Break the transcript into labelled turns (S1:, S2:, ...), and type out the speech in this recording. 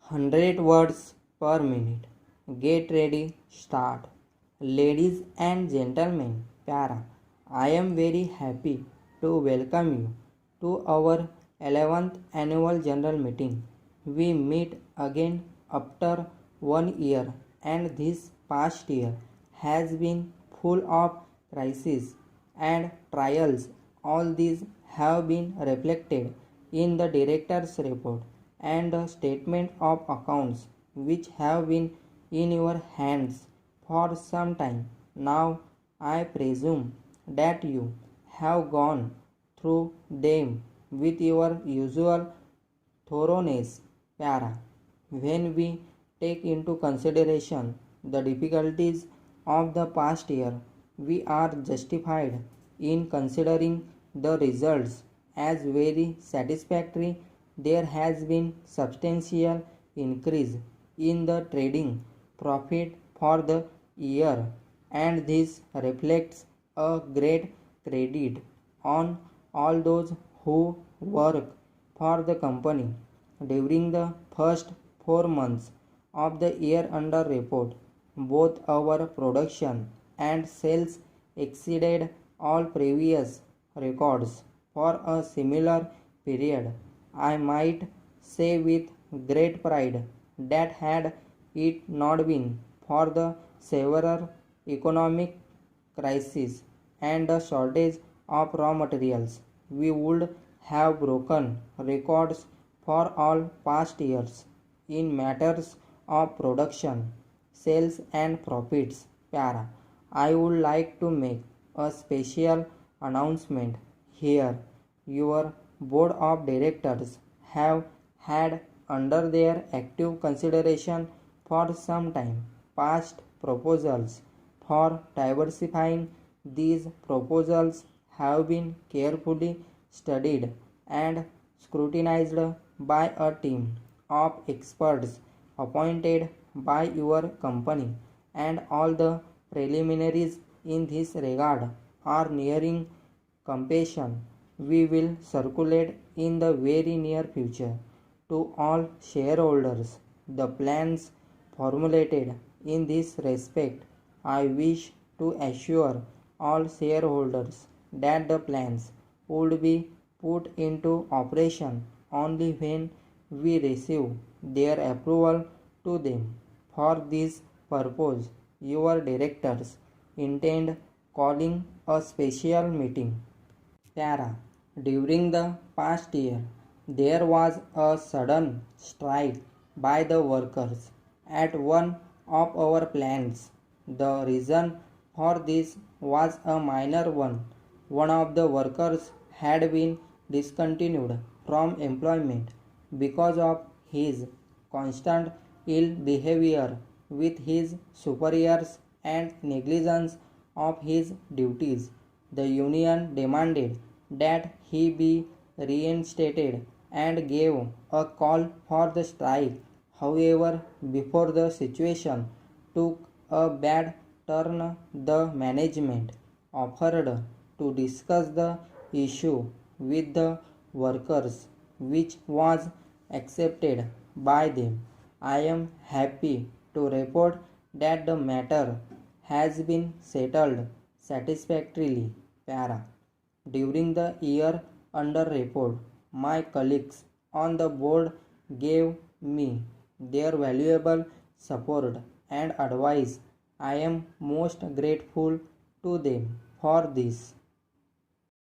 S1: 100 words per minute. Get ready, start. Ladies and gentlemen, Pyara, I am very happy to welcome you to our 11th annual general meeting. We meet again after 1 year, and this past year has been full of crises and trials. All these have been reflected in the director's report and the statement of accounts, which have been in your hands for some time. Now I presume that you have gone through them with your usual thoroughness, Para. When we take into consideration the difficulties of the past year, we are justified in considering the results as very satisfactory. There has been substantial increase in the trading profit for the year, and this reflects a great credit on all those who work for the company. During the first 4 months of the year under report, both our production and sales exceeded all previous records for a similar period. I might say with great pride that had it not been for the severe economic crisis and the shortage of raw materials, we would have broken records for all past years in matters of production, sales and profits. Para, I would like to make a special announcement here. Your board of directors have had under their active consideration for some time past proposals for diversifying. These proposals have been carefully studied and scrutinized by a team of experts appointed by your company, and all the preliminaries in this regard are nearing completion. We will circulate in the very near future to all shareholders the plans formulated in this respect. I wish to assure all shareholders that the plans would be put into operation only when we receive their approval to them. For this purpose, your directors intend calling a special meeting. Para, during the past year, there was a sudden strike by the workers at one of our plants. The reason for this was a minor one. One of the workers had been discontinued from employment because of his constant ill behavior with his superiors and negligence of his duties. The union demanded that he be reinstated and gave a call for the strike. However, before the situation took a bad turn, the management offered to discuss the issue with the workers, which was accepted by them. I am happy to report that the matter has been settled satisfactorily. Para. During the year under report, my colleagues on the board gave me their valuable support and advice. I am most grateful to them for this.